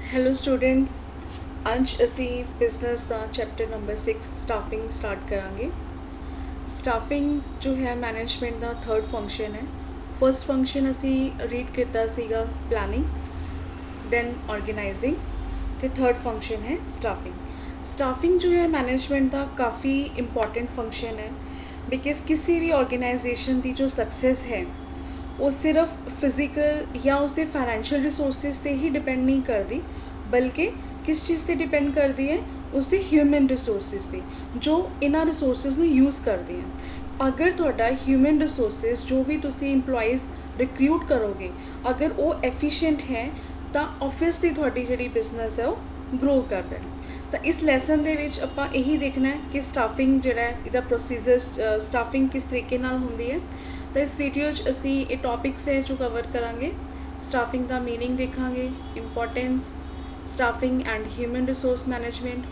Hello students, ਅੱਜ ਅਸੀਂ business ਦਾ chapter number 6 staffing start ਕਰਾਂਗੇ। ਸਟਾਫਿੰਗ ਜੋ ਹੈ ਮੈਨੇਜਮੈਂਟ ਦਾ ਥਰਡ ਫੰਕਸ਼ਨ ਹੈ। ਫਸਟ ਫੰਕਸ਼ਨ ਅਸੀਂ ਰੀਡ ਕੀਤਾ ਸੀਗਾ ਪਲੈਨਿੰਗ, ਦੈਨ ਆਰਗੇਨਾਈਜ਼ਿੰਗ, ਅਤੇ ਥਰਡ ਫੰਕਸ਼ਨ ਹੈ ਸਟਾਫਿੰਗ। ਸਟਾਫਿੰਗ ਜੋ ਹੈ ਮੈਨੇਜਮੈਂਟ ਦਾ ਕਾਫੀ ਇੰਪੋਰਟੈਂਟ ਫੰਕਸ਼ਨ ਹੈ, ਬਿਕਾਜ਼ ਕਿਸੇ ਵੀ ਆਰਗੇਨਾਈਜੇਸ਼ਨ ਦੀ ਜੋ ਸਕਸੈਸ ਹੈ ਉਹ ਸਿਰਫ ਫਿਜ਼ੀਕਲ ਜਾਂ ਉਸਦੇ ਫਾਈਨੈਂਸ਼ੀਅਲ ਰਿਸੋਰਸਿਸ 'ਤੇ ਹੀ ਡਿਪੈਂਡ ਨਹੀਂ ਕਰਦੀ, ਬਲਕਿ ਕਿਸ ਚੀਜ਼ 'ਤੇ ਡਿਪੈਂਡ ਕਰਦੀ ਹੈ, ਉਸਦੇ ਹਿਊਮਨ ਰਿਸੋਰਸਿਸ 'ਤੇ, ਜੋ ਇਹਨਾਂ ਰਿਸੋਰਸਿਸ ਨੂੰ ਯੂਜ਼ ਕਰਦੇ ਹੈ। ਅਗਰ ਤੁਹਾਡਾ ਹਿਊਮਨ ਰਿਸੋਰਸਿਸ ਜੋ ਵੀ ਤੁਸੀਂ ਇੰਪਲੋਈਜ਼ ਰਿਕਰੂਟ ਕਰੋਗੇ, ਅਗਰ ਉਹ ਐਫੀਸ਼ੀਐਂਟ ਹੈ ਤਾਂ ਓਬਵੀਅਸਲੀ ਤੁਹਾਡੀ ਜਿਹੜੀ ਬਿਜ਼ਨਸ ਹੈ ਉਹ ਗਰੋ ਕਰਦਾ ਹੈ। ਤਾਂ ਇਸ ਲੈਸਨ ਦੇ ਵਿੱਚ ਆਪਾਂ ਇਹੀ ਦੇਖਣਾ ਹੈ ਕਿ ਸਟਾਫਿੰਗ ਜਿਹੜਾ ਹੈ, ਇਹਦਾ ਪ੍ਰੋਸੀਜਰ, ਸਟਾਫਿੰਗ ਕਿਸ ਤਰੀਕੇ ਨਾਲ ਹੁੰਦੀ ਹੈ। ਤਾਂ ਇਸ ਵੀਡੀਓ 'ਚ ਅਸੀਂ ਇਹ ਟੌਪਿਕਸ ਹੈ ਜੋ ਕਵਰ ਕਰਾਂਗੇ। ਸਟਾਫਿੰਗ ਦਾ ਮੀਨਿੰਗ ਦੇਖਾਂਗੇ, importance, staffing and human resource management,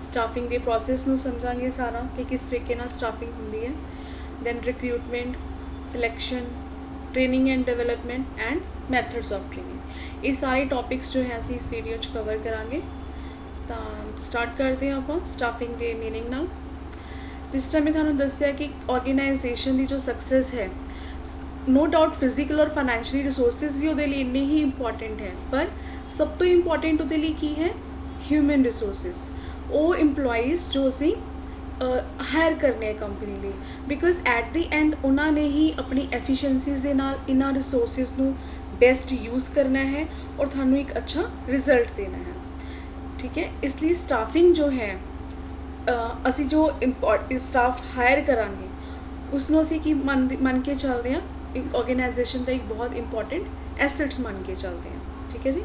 staffing ਦੇ ਪ੍ਰੋਸੈਸ ਨੂੰ ਸਮਝਾਂਗੇ ਸਾਰਾ ਕਿ ਕਿਸ ਤਰੀਕੇ ਨਾਲ ਸਟਾਫਿੰਗ ਹੁੰਦੀ ਹੈ, then recruitment, selection, training and development and methods of training. ਇਹ ਸਾਰੇ ਟੌਪਿਕਸ ਜੋ ਹੈ ਅਸੀਂ ਇਸ ਵੀਡੀਓ 'ਚ ਕਵਰ ਕਰਾਂਗੇ। ਤਾਂ ਸਟਾਰਟ ਕਰਦੇ ਹਾਂ ਆਪਾਂ ਸਟਾਫਿੰਗ ਦੇ ਮੀਨਿੰਗ ਨਾਲ। ਜਿਸ ਤਰ੍ਹਾਂ ਮੈਂ ਤੁਹਾਨੂੰ ਦੱਸਿਆ ਕਿ ਆਰਗੇਨਾਈਜੇਸ਼ਨ ਦੀ ਜੋ ਸਕਸੈਸ ਹੈ, ਨੋ ਡਾਊਟ ਫਿਜ਼ੀਕਲ ਔਰ ਫਾਈਨੈਂਸ਼ੀਅਲੀ ਰਿਸੋਰਸਿਸ ਵੀ ਉਹਦੇ ਲਈ ਇੰਨੇ ਹੀ ਇੰਪੋਰਟੈਂਟ ਹੈ, ਪਰ ਸਭ ਤੋਂ ਇੰਪੋਰਟੈਂਟ ਉਹਦੇ ਲਈ ਕੀ ਹੈ? Human resources. ਉਹ ਇੰਪਲੋਈਜ਼ ਜੋ ਅਸੀਂ ਹਾਇਰ ਕਰਨੇ ਆ ਕੰਪਨੀ ਲਈ, ਬਿਕਾਜ਼ ਐਟ ਦੀ ਐਂਡ ਉਹਨਾਂ ਨੇ ਹੀ ਆਪਣੀ ਐਫੀਸ਼ੀਐਂਸੀਜ਼ ਦੇ ਨਾਲ ਇਹਨਾਂ ਰਿਸੋਰਸਿਸ ਨੂੰ ਬੈਸਟ ਯੂਜ਼ ਕਰਨਾ ਹੈ ਔਰ ਤੁਹਾਨੂੰ ਇੱਕ ਅੱਛਾ ਰਿਜ਼ਲਟ ਦੇਣਾ ਹੈ। ਠੀਕ ਹੈ, ਇਸ ਲਈ ਸਟਾਫਿੰਗ ਜੋ ਹੈ, ਅਸੀਂ ਜੋ ਸਟਾਫ ਹਾਇਰ ਕਰਾਂਗੇ ਉਸਨੂੰ ਅਸੀਂ ਕੀ ਮੰਨ ਕੇ ਚੱਲਦੇ ਹਾਂ? ਆਰਗੇਨਾਈਜੇਸ਼ਨ ਦਾ ਇੱਕ ਬਹੁਤ ਇੰਪੋਰਟੈਂਟ ਐਸੈਟਸ ਮੰਨ ਕੇ ਚੱਲਦੇ ਹਾਂ। ਠੀਕ ਹੈ ਜੀ।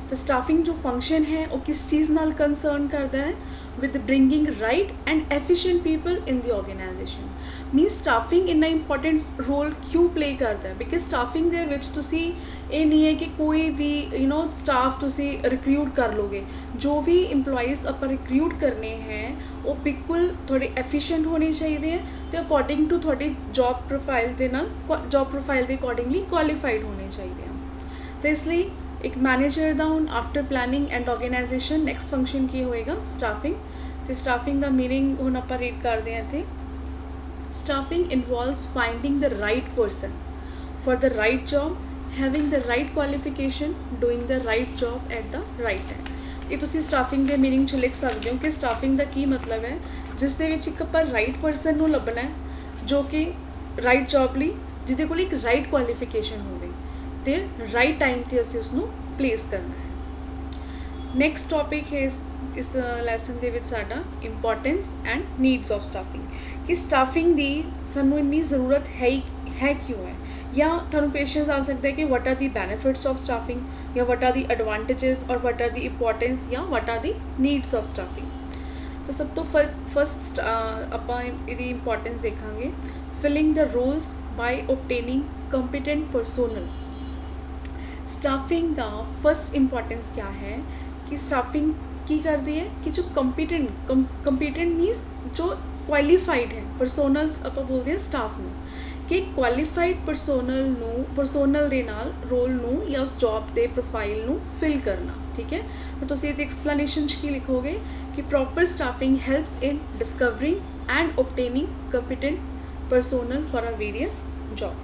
ਤਾਂ ਸਟਾਫਿੰਗ ਜੋ ਫੰਕਸ਼ਨ ਹੈ ਉਹ ਕਿਸ ਚੀਜ਼ ਨਾਲ ਕੰਸਰਨ ਕਰਦਾ ਹੈ? With bringing right and efficient people in the organisation. Means staffing ਇੰਨਾ ਇੰਪੋਰਟੈਂਟ ਰੋਲ ਕਿਉਂ ਪਲੇ ਕਰਦਾ ਹੈ? ਬਿਕਾਜ਼ ਸਟਾਫਿੰਗ ਦੇ ਵਿੱਚ ਤੁਸੀਂ ਇਹ ਨਹੀਂ ਹੈ ਕਿ ਕੋਈ ਵੀ ਸਟਾਫ ਤੁਸੀਂ ਰਿਕਰੂਟ ਕਰ ਲੋਗੇ। ਜੋ ਵੀ ਇੰਪਲੋਈਜ਼ ਆਪਾਂ ਰਿਕਰੂਟ ਕਰਨੇ ਹੈ ਉਹ ਬਿਲਕੁਲ ਤੁਹਾਡੇ ਐਫੀਸ਼ੀਐਂਟ ਹੋਣੇ ਚਾਹੀਦੇ ਹੈ ਅਤੇ ਅਕੋਰਡਿੰਗ ਟੂ ਤੁਹਾਡੀ ਜੋਬ ਪ੍ਰੋਫਾਈਲ ਦੇ ਨਾਲ, ਜੋਬ ਪ੍ਰੋਫਾਈਲ ਦੇ ਅਕੋਰਡਿੰਗਲੀ ਕੁਆਲੀਫਾਈਡ ਹੋਣੇ ਚਾਹੀਦੇ ਹਨ। ਤਾਂ ਇਸ ਲਈ ਇੱਕ ਮੈਨੇਜਰ ਦਾ ਹੁਣ after planning and organisation next function ਕੀ ਹੋਏਗਾ? ਸਟਾਫਿੰਗ। ਅਤੇ ਸਟਾਫਿੰਗ ਦਾ ਮੀਨਿੰਗ ਹੁਣ ਆਪਾਂ ਰੀਡ ਕਰਦੇ ਹਾਂ ਇੱਥੇ। Staffing involves finding the right person for the right job, having the right qualification, doing the right job eight the right time. ਇਹ ਤੁਸੀਂ ਸਟਾਫਿੰਗ ਦੇ ਮੀਨਿੰਗ 'ਚ ਲਿਖ ਸਕਦੇ ਹੋ ਕਿ ਸਟਾਫਿੰਗ ਦਾ ਕੀ ਮਤਲਬ ਹੈ? ਜਿਸ ਦੇ ਵਿੱਚ ਇੱਕ ਆਪਾਂ ਰਾਈਟ ਪਰਸਨ ਨੂੰ ਲੱਭਣਾ ਹੈ ਜੋ ਕਿ ਰਾਈਟ ਜੌਬ ਲਈ, ਜਿਹਦੇ ਕੋਲ ਇੱਕ ਰਾਈਟ ਕੁਆਲੀਫਿਕੇਸ਼ਨ ਹੋਵੇ ਅਤੇ ਰਾਈਟ ਟਾਈਮ 'ਤੇ ਅਸੀਂ ਉਸਨੂੰ ਪਲੇਸ ਕਰਨਾ ਹੈ। ਨੈਕਸਟ ਟੌਪਿਕ ਹੈ ਇਸ ਲੈਸਨ ਦੇ ਵਿੱਚ ਸਾਡਾ importance and needs of staffing. ਕਿ ਸਟਾਫਿੰਗ ਦੀ ਸਾਨੂੰ ਇੰਨੀ ਜ਼ਰੂਰਤ ਹੈ ਕਿਉਂ ਹੈ, ਜਾਂ ਤੁਹਾਨੂੰ ਕੁਐਸਚਨਸ ਆ ਸਕਦਾ ਹੈ ਕਿ what are the benefits of staffing, ਜਾਂ ਵਟ ਆਰ ਦੀ ਐਡਵਾਂਟੇਜਸ, ਔਰ ਵਟ ਆਰ ਦੀ ਇੰਪੋਰਟੈਂਸ, ਜਾਂ what are the needs of staffing. ਤਾਂ ਸਭ ਤੋਂ ਫਸਟ ਆਪਾਂ ਇਹਦੀ ਇੰਪੋਰਟੈਂਸ ਦੇਖਾਂਗੇ। ਫਿਲਿੰਗ ਦ ਰੋਲਸ ਬਾਈ ਓਬਟੇਨਿੰਗ ਕੰਪੀਟੈਂਟ ਪਰਸੋਨਲ। ਸਟਾਫਿੰਗ ਦਾ ਫਸਟ ਇੰਪੋਰਟੈਂਸ क्या है कि ਸਟਾਫਿੰਗ ਕੀ ਕਰਦੀ ਹੈ ਕਿ ਜੋ ਕੰਪੀਟੈਂਟ ਮੀਨਸ ਜੋ ਕੁਆਲੀਫਾਈਡ ਹੈ, ਪਰਸੋਨਲਸ ਆਪਾਂ ਬੋਲਦੇ ਹਾਂ ਸਟਾਫ ਨੂੰ, ਕਿ ਕੁਆਲੀਫਾਈਡ ਪਰਸੋਨਲ ਦੇ ਨਾਲ ਰੋਲ ਨੂੰ ਜਾਂ ਉਸ ਜੌਬ ਦੇ ਪ੍ਰੋਫਾਈਲ ਨੂੰ ਫਿਲ ਕਰਨਾ। ਠੀਕ ਹੈ, ਤਾਂ ਤੁਸੀਂ ਇਹਦੀ ਐਕਸਪਲੇਨੇਸ਼ਨ 'ਚ ਕੀ ਲਿਖੋਗੇ ਕਿ proper staffing helps in discovering and obtaining competent personnel for a various job.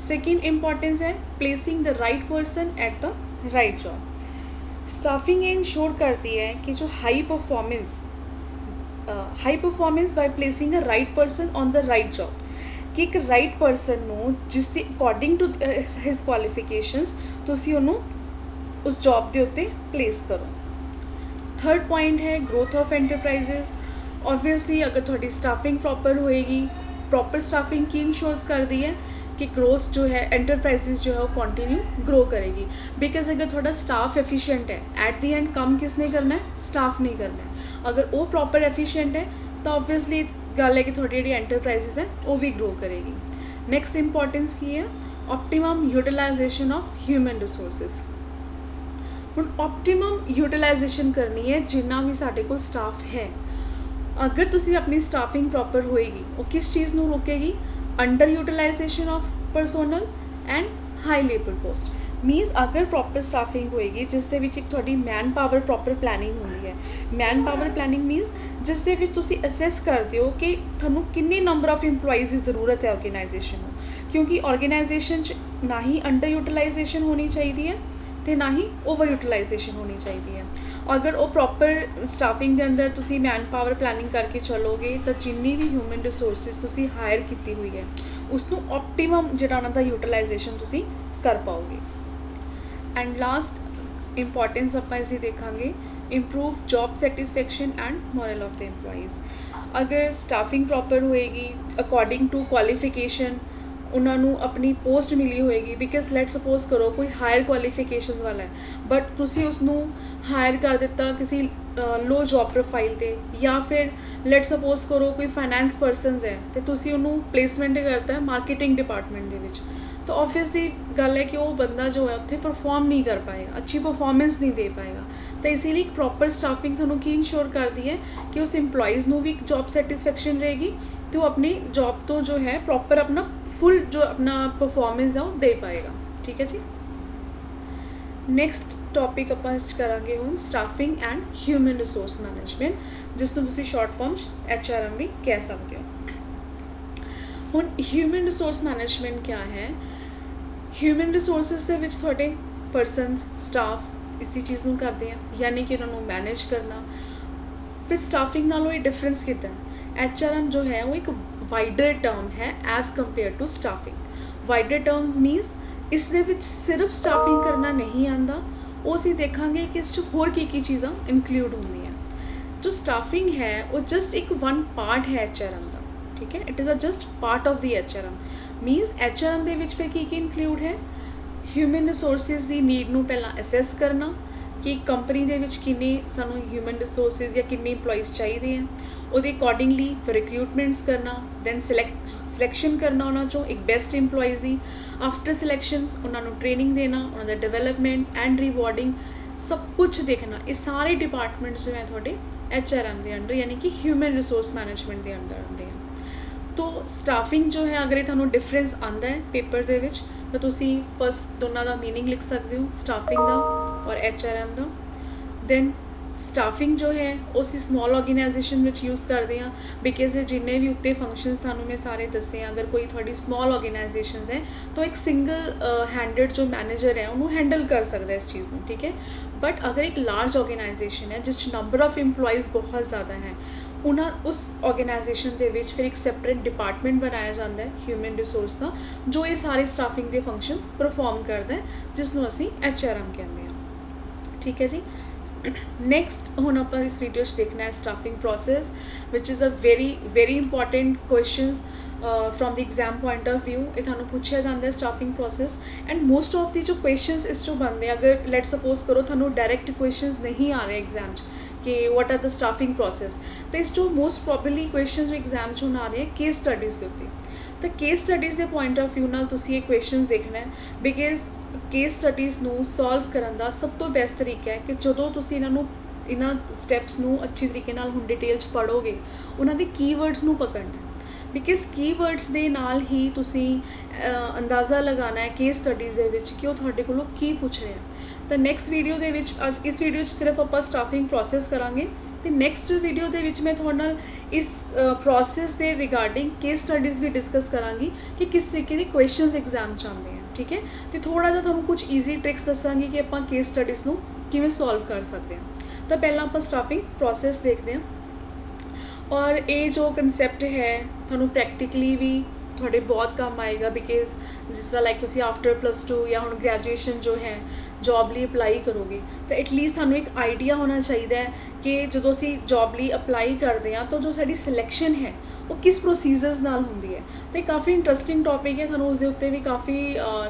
Second importance है placing the right person at the right job. Staffing ये इंश्योर करती है कि जो high performance by placing the right person on the right job, कि एक right person ਨੂੰ ਜਿਸ ਦੀ ਅਕੋਰਡਿੰਗ ਟੂ ਹਿਸ ਕੁਆਲੀਫਿਕੇਸ਼ਨਸ ਤੁਸੀਂ ਉਹਨੂੰ ਉਸ ਜੌਬ ਦੇ ਉੱਤੇ ਪਲੇਸ ਕਰੋ। ਥਰਡ ਪੁਆਇੰਟ ਹੈ ਗਰੋਥ ਆਫ ਐਂਟਰਪ੍ਰਾਈਜ਼ਸ। ਓਬਵੀਅਸਲੀ ਅਗਰ ਤੁਹਾਡੀ ਸਟਾਫਿੰਗ ਪ੍ਰੋਪਰ ਹੋਏਗੀ, ਪ੍ਰੋਪਰ ਸਟਾਫਿੰਗ ਕੀ ਇੰਸ਼ੋਰਸ ਕਰਦੀ ਹੈ कि ग्रोथ जो है एंटरप्राइजेज जो है वो कंटिन्यू ग्रो करेगी। बिकॉज अगर थोड़ा स्टाफ एफिशिएंट है, एट दी एंड कम किसने करना है? स्टाफ नहीं करना है। अगर वो प्रॉपर एफिशिएंट है तो ऑबवियसली गल है कि थोड़ी जी एंटरप्राइजेज है वो भी ग्रो करेगी। नैक्सट इंपॉर्टेंस की है optimum utilization of human resources. ਹੁਣ ऑप्टिमम यूटिलाइजेशन करनी है जिन्ना भी साडे कोल स्टाफ है। अगर तुसी अपनी स्टाफिंग प्रॉपर होएगी वो किस चीज़ नूं रोकेगी? Under utilisation of personnel and high labour cost. Means ਅਗਰ ਪ੍ਰੋਪਰ ਸਟਾਫਿੰਗ ਹੋਏਗੀ ਜਿਸ ਦੇ ਵਿੱਚ ਇੱਕ ਤੁਹਾਡੀ ਮੈਨ ਪਾਵਰ ਪ੍ਰੋਪਰ ਪਲੈਨਿੰਗ ਹੁੰਦੀ ਹੈ। ਮੈਨ ਪਾਵਰ ਪਲੈਨਿੰਗ ਮੀਨਸ ਜਿਸ ਦੇ ਵਿੱਚ ਤੁਸੀਂ ਅਸੈਸ ਕਰਦੇ ਹੋ ਕਿ ਤੁਹਾਨੂੰ ਕਿੰਨੇ ਨੰਬਰ ਆਫ ਇੰਪਲੋਈਜ਼ ਦੀ ਜ਼ਰੂਰਤ ਹੈ ਆਰਗੇਨਾਈਜੇਸ਼ਨ ਨੂੰ, ਕਿਉਂਕਿ ਆਰਗੇਨਾਈਜੇਸ਼ਨ 'ਚ ਨਾ ਹੀ ਅੰਡਰ ਯੂਟੀਲਾਈਜੇਸ਼ਨ ਹੋਣੀ ਚਾਹੀਦੀ ਹੈ ਅਤੇ ਨਾ ਹੀ ਓਵਰ ਯੂਟੀਲਾਈਜੇਸ਼ਨ ਹੋਣੀ ਚਾਹੀਦੀ ਹੈ। ਅਗਰ ਉਹ ਪ੍ਰੋਪਰ ਸਟਾਫਿੰਗ ਦੇ ਅੰਦਰ ਤੁਸੀਂ ਮੈਨ ਪਾਵਰ ਪਲੈਨਿੰਗ ਕਰਕੇ ਚੱਲੋਗੇ ਤਾਂ ਜਿੰਨੀ ਵੀ ਹਿਊਮਨ ਰਿਸੋਰਸਿਸ ਤੁਸੀਂ ਹਾਇਰ ਕੀਤੀ ਹੋਈ ਹੈ ਉਸਨੂੰ ਆਪਟੀਮਮ ਜਿਹੜਾ ਉਹਨਾਂ ਦਾ ਯੂਟੀਲਾਈਜੇਸ਼ਨ ਤੁਸੀਂ ਕਰ ਪਾਓਗੇ। ਐਂਡ ਲਾਸਟ ਇੰਪੋਰਟੈਂਸ ਆਪਾਂ ਇਸਦੀ ਦੇਖਾਂਗੇ improve job satisfaction and morale of the employees. ਅਗਰ ਸਟਾਫਿੰਗ ਪ੍ਰੋਪਰ ਹੋਏਗੀ ਅਕੋਰਡਿੰਗ ਟੂ ਕੁਆਲੀਫਿਕੇਸ਼ਨ ਉਹਨਾਂ ਨੂੰ ਆਪਣੀ ਪੋਸਟ ਮਿਲੀ ਹੋਏਗੀ, ਬਿਕਾਜ਼ ਲੈਟ ਸਪੋਜ਼ ਕਰੋ ਕੋਈ ਹਾਇਰ ਕੁਆਲੀਫਿਕੇਸ਼ਨਸ ਵਾਲਾ ਹੈ ਬਟ ਤੁਸੀਂ ਉਸਨੂੰ ਹਾਇਰ ਕਰ ਦਿੱਤਾ ਕਿਸੇ ਲੋ ਜੌਬ ਪ੍ਰੋਫਾਈਲ 'ਤੇ, ਜਾਂ ਫਿਰ ਲੈਟ ਸਪੋਜ਼ ਕਰੋ ਕੋਈ ਫਾਈਨੈਂਸ ਪਰਸਨਸ ਹੈ ਅਤੇ ਤੁਸੀਂ ਉਹਨੂੰ ਪਲੇਸਮੈਂਟ ਕਰਤਾ ਮਾਰਕੀਟਿੰਗ ਡਿਪਾਰਟਮੈਂਟ ਦੇ ਵਿੱਚ, ਤਾਂ ਆਬਵੀਅਸ ਦੀ ਗੱਲ ਹੈ ਕਿ ਉਹ ਬੰਦਾ ਜੋ ਹੈ ਉੱਥੇ ਪਰਫੋਰਮ ਨਹੀਂ ਕਰ ਪਾਏਗਾ, ਅੱਛੀ ਪਰਫੋਰਮੈਂਸ ਨਹੀਂ ਦੇ ਪਾਏਗਾ। ਤਾਂ ਇਸੇ ਲਈ ਇੱਕ ਪ੍ਰੋਪਰ ਸਟਾਫਿੰਗ ਤੁਹਾਨੂੰ ਕੀ ਇੰਸ਼ੋਰ ਕਰਦੀ ਹੈ ਕਿ ਉਸ ਇੰਪਲੋਈਜ਼ ਨੂੰ ਵੀ ਇੱਕ ਜੌਬ ਸੈਟਿਸਫੈਕਸ਼ਨ ਰਹੇਗੀ ਅਤੇ ਉਹ ਆਪਣੀ ਜੌਬ ਤੋਂ ਜੋ ਹੈ ਪ੍ਰੋਪਰ ਆਪਣਾ ਫੁੱਲ ਜੋ ਆਪਣਾ ਪਰਫੋਰਮੈਂਸ ਹੈ ਉਹ ਦੇ ਪਾਏਗਾ। ਠੀਕ ਹੈ ਜੀ। ਨੈਕਸਟ ਟੌਪਿਕ ਆਪਾਂ ਇਸ ਕਰਾਂਗੇ ਹੁਣ staffing and human resource management, ਜਿਸ ਨੂੰ ਤੁਸੀਂ ਸ਼ਾਰਟ ਫਾਰਮ 'ਚ HRM ਵੀ ਕਹਿ ਸਕਦੇ ਹੋ। ਹੁਣ ਹਿਊਮਨ ਰਿਸੋਰਸ ਮੈਨੇਜਮੈਂਟ ਕਿਆ ਹੈ? ਹਿਊਮਨ ਰਿਸੋਰਸਿਸ ਦੇ ਵਿੱਚ ਤੁਹਾਡੇ ਪਰਸਨਸ ਸਟਾਫ ਇਸੀ ਚੀਜ਼ ਨੂੰ ਕਰਦੇ ਆ, ਯਾਨੀ ਕਿ ਉਹਨਾਂ ਨੂੰ ਮੈਨੇਜ ਕਰਨਾ। ਫਿਰ ਸਟਾਫਿੰਗ ਨਾਲੋਂ ਇਹ ਡਿਫਰੈਂਸ ਕਿੱਦਾਂ ਹੈ? HRM ਜੋ ਹੈ ਉਹ ਇੱਕ ਵਾਈਡਰ ਟਰਮ ਹੈ as compare to staffing. Wider terms means ਇਸ ਦੇ ਵਿੱਚ ਸਿਰਫ ਸਟਾਫਿੰਗ ਕਰਨਾ ਨਹੀਂ ਆਉਂਦਾ, ਉਹ ਅਸੀਂ ਦੇਖਾਂਗੇ ਕਿ ਇਸ 'ਚ ਹੋਰ ਕੀ ਚੀਜ਼ਾਂ ਇਨਕਲੂਡ ਹੁੰਦੀਆਂ। ਜੋ ਸਟਾਫਿੰਗ ਹੈ ਉਹ ਜਸਟ ਇੱਕ ਵਨ ਪਾਰਟ ਹੈ HRM ਦਾ, ਠੀਕ ਹੈ। It is a just part of the HRM। Means HRM ਦੇ ਵਿੱਚ ਫਿਰ ਕੀ ਇਨਕਲੂਡ ਹੈ? ਹਿਊਮਨ ਰਿਸੋਰਸਿਸ ਦੀ ਨੀਡ ਨੂੰ ਪਹਿਲਾਂ ਅਸੈਸ ਕਰਨਾ ਕਿ ਕੰਪਨੀ ਦੇ ਵਿੱਚ ਕਿੰਨੇ ਸਾਨੂੰ ਹਿਊਮਨ ਰਿਸੋਰਸਿਸ ਜਾਂ ਕਿੰਨੇ ਇੰਪਲੋਈਜ਼ ਚਾਹੀਦੇ ਹੈ, ਉਹਦੇ ਅਕੋਰਡਿੰਗਲੀ ਫਿਰ ਰਿਕਰੂਟਮੈਂਟਸ ਕਰਨਾ, ਦੈਨ ਸਿਲੈਕਸ਼ਨ ਕਰਨਾ ਉਹਨਾਂ 'ਚੋਂ ਇੱਕ ਬੈਸਟ ਇੰਪਲੋਈਜ਼ ਦੀ। ਆਫਟਰ ਸਿਲੈਕਸ਼ਨਸ ਉਹਨਾਂ ਨੂੰ ਟ੍ਰੇਨਿੰਗ ਦੇਣਾ, ਉਹਨਾਂ ਦਾ ਡਿਵੈਲਪਮੈਂਟ ਐਂਡ ਰਿਵਾਰਡਿੰਗ, ਸਭ ਕੁਛ ਦੇਖਣਾ। ਇਹ ਸਾਰੇ ਡਿਪਾਰਟਮੈਂਟਸ ਜੋ ਹੈ ਤੁਹਾਡੇ HRM ਦੇ ਅੰਡਰ ਯਾਨੀ ਕਿ ਹਿਊਮਨ ਰਿਸੋਰਸ ਮੈਨੇਜਮੈਂਟ ਦੇ ਅੰਡਰ ਆਉਂਦੇ ਆ। ਤੋ ਸਟਾਫਿੰਗ ਜੋ ਹੈ ਅਗਰ ਇਹ ਤੁਹਾਨੂੰ ਡਿਫਰੈਂਸ ਆਉਂਦਾ ਹੈ ਪੇਪਰ ਦੇ ਵਿੱਚ ਤਾਂ ਤੁਸੀਂ ਫਸਟ ਦੋਨਾਂ ਦਾ ਮੀਨਿੰਗ ਲਿਖ ਸਕਦੇ ਹੋ, ਸਟਾਫਿੰਗ ਦਾ ਔਰ HRM ਦਾ। ਦੈਨ ਸਟਾਫਿੰਗ ਜੋ ਹੈ ਉਹ ਅਸੀਂ ਸਮੋਲ ਆਰਗੇਨਾਈਜੇਸ਼ਨ ਵਿੱਚ ਯੂਜ਼ ਕਰਦੇ ਹਾਂ, ਬਿਕਾਜ਼ ਜਿੰਨੇ ਵੀ ਉੱਤੇ ਫੰਕਸ਼ਨਸ ਤੁਹਾਨੂੰ ਮੈਂ ਸਾਰੇ ਦੱਸੇ ਆ, ਅਗਰ ਕੋਈ ਤੁਹਾਡੀ ਸਮੋਲ ਆਰਗੇਨਾਈਜੇਸ਼ਨਸ ਹੈ ਤਾਂ ਇੱਕ ਸਿੰਗਲ ਹੈਂਡਡ ਜੋ ਮੈਨੇਜਰ ਹੈ ਉਹਨੂੰ ਹੈਂਡਲ ਕਰ ਸਕਦਾ ਇਸ ਚੀਜ਼ ਨੂੰ, ਠੀਕ ਹੈ। ਬਟ ਅਗਰ ਇੱਕ ਲਾਰਜ ਆਰਗੇਨਾਈਜੇਸ਼ਨ ਹੈ ਜਿਸ 'ਚ ਨੰਬਰ ਆਫ ਇੰਪਲੋਈਜ਼ ਬਹੁਤ ਜ਼ਿਆਦਾ ਹੈ, ਉਸ ਆਰਗੇਨਾਈਜੇਸ਼ਨ ਦੇ ਵਿੱਚ ਫਿਰ ਇੱਕ ਸੈਪਰੇਟ ਡਿਪਾਰਟਮੈਂਟ ਬਣਾਇਆ ਜਾਂਦਾ ਹੈ ਹਿਊਮਨ ਰਿਸੋਰਸ ਦਾ, ਜੋ ਇਹ ਸਾਰੇ ਸਟਾਫਿੰਗ ਦੇ ਫੰਕਸ਼ਨਸ ਪਰਫੋਰਮ ਕਰਦਾ ਹੈ, ਜਿਸ ਨੂੰ ਅਸੀਂ HRM ਕਹਿੰਦੇ ਹਾਂ। ਠੀਕ ਹੈ ਜੀ। ਨੈਕਸਟ ਹੁਣ ਆਪਾਂ ਇਸ ਵੀਡੀਓ 'ਚ ਦੇਖਣਾ ਹੈ staffing process, which is a very important questions from the exam point of view. ਇਹ ਤੁਹਾਨੂੰ ਪੁੱਛਿਆ ਜਾਂਦਾ ਹੈ staffing process, and most of the ਜੋ ਕੁਐਸਚਨਸ ਇਸ 'ਚੋਂ ਬਣਦੇ, ਅਗਰ ਲੈਟ ਸਪੋਜ਼ ਕਰੋ ਤੁਹਾਨੂੰ ਡਾਇਰੈਕਟ ਕੁਐਸਚਨਸ ਨਹੀਂ ਆ ਰਹੇ ਐਗਜ਼ਾਮ 'ਚ ਕਿ what are the staffing process, ਤਾਂ ਇਸ 'ਚੋਂ ਮੋਸਟ ਪ੍ਰੋਬੇਬਲੀ ਕੁਐਸਚਨਸ ਜੋ ਐਗਜ਼ਾਮ 'ਚੋਂ ਆ ਰਹੇ ਕੇਸ ਸਟੱਡੀਜ਼ ਦੇ ਉੱਤੇ। ਤਾਂ ਕੇਸ ਸਟੱਡੀਜ਼ ਦੇ ਪੁਆਇੰਟ ਆਫ ਵਿਊ ਨਾਲ ਤੁਸੀਂ ਇਹ ਕੁਐਸਚਨਸ ਦੇਖਣਾ ਹੈ, ਬਿਕਾਜ਼ ਕੇਸ ਸਟੱਡੀਜ਼ ਨੂੰ ਸੋਲਵ ਕਰਨ ਦਾ ਸਭ ਤੋਂ ਬੈਸਟ ਤਰੀਕਾ ਹੈ ਕਿ ਜਦੋਂ ਤੁਸੀਂ ਇਹਨਾਂ ਸਟੈਪਸ ਨੂੰ ਅੱਛੀ ਤਰੀਕੇ ਨਾਲ ਹੁਣ ਡਿਟੇਲ 'ਚ ਪੜ੍ਹੋਗੇ, ਉਹਨਾਂ ਦੇ ਕੀਵਰਡਸ ਨੂੰ ਪਕੜਨਾ, ਬਿਕਾਜ਼ ਕੀਵਰਡਸ ਦੇ ਨਾਲ ਹੀ ਤੁਸੀਂ ਅੰਦਾਜ਼ਾ ਲਗਾਉਣਾ ਹੈ ਕੇਸ ਸਟੱਡੀਜ਼ ਦੇ ਵਿੱਚ ਕਿ ਉਹ ਤੁਹਾਡੇ ਕੋਲੋਂ ਕੀ ਪੁੱਛ ਰਿਹਾ। ਤਾਂ ਨੈਕਸਟ ਵੀਡੀਓ ਦੇ ਵਿੱਚ ਅੱਜ ਇਸ ਵੀਡੀਓ 'ਚ ਸਿਰਫ ਆਪਾਂ ਸਟਾਫਿੰਗ ਪ੍ਰੋਸੈਸ ਕਰਾਂਗੇ, ਅਤੇ ਨੈਕਸਟ ਵੀਡੀਓ ਦੇ ਵਿੱਚ ਮੈਂ ਤੁਹਾਡੇ ਨਾਲ ਇਸ ਪ੍ਰੋਸੈਸ ਦੇ ਰਿਗਾਰਡਿੰਗ ਕੇਸ ਸਟੱਡੀਜ਼ ਵੀ ਡਿਸਕਸ ਕਰਾਂਗੀ ਕਿ ਕਿਸ ਤਰੀਕੇ ਦੇ ਕੁਐਸਚਨਸ ਐਗਜ਼ਾਮ 'ਚ ਆਉਂਦੇ ਆ, ਠੀਕ ਹੈ। ਅਤੇ ਥੋੜ੍ਹਾ ਜਿਹਾ ਤੁਹਾਨੂੰ ਕੁਝ ਈਜ਼ੀ ਟ੍ਰਿਕਸ ਦੱਸਾਂਗੀ ਕਿ ਆਪਾਂ ਕੇਸ ਸਟੱਡੀਜ਼ ਨੂੰ ਕਿਵੇਂ ਸੋਲਵ ਕਰ ਸਕਦੇ ਹਾਂ। ਤਾਂ ਪਹਿਲਾਂ ਆਪਾਂ ਸਟਾਫਿੰਗ ਪ੍ਰੋਸੈਸ ਦੇਖਦੇ ਹਾਂ, ਔਰ ਇਹ ਜੋ ਕੰਸੈਪਟ ਹੈ ਤੁਹਾਨੂੰ ਪ੍ਰੈਕਟੀਕਲੀ ਵੀ ਤੁਹਾਡੇ ਬਹੁਤ ਕੰਮ ਆਏਗਾ, ਬਿਕਾਜ਼ ਜਿਸ ਤਰ੍ਹਾਂ ਲਾਈਕ ਤੁਸੀਂ ਆਫਟਰ +2 ਜਾਂ ਹੁਣ ਗ੍ਰੈਜੂਏਸ਼ਨ ਜੋ ਹੈ ਜੋਬ ਲਈ ਅਪਲਾਈ ਕਰੋਗੇ, ਤਾਂ ਐਟਲੀਸਟ ਤੁਹਾਨੂੰ ਇੱਕ ਆਈਡੀਆ ਹੋਣਾ ਚਾਹੀਦਾ ਹੈ ਕਿ ਜਦੋਂ ਅਸੀਂ ਜੋਬ ਲਈ ਅਪਲਾਈ ਕਰਦੇ ਹਾਂ ਤਾਂ ਜੋ ਸਾਡੀ ਸਿਲੈਕਸ਼ਨ ਹੈ ਉਹ ਕਿਸ ਪ੍ਰੋਸੀਜਰਸ ਨਾਲ ਹੁੰਦੀ ਹੈ। ਅਤੇ ਕਾਫੀ ਇੰਟਰਸਟਿੰਗ ਟੌਪਿਕ ਹੈ, ਤੁਹਾਨੂੰ ਉਸ ਦੇ ਉੱਤੇ ਵੀ ਕਾਫੀ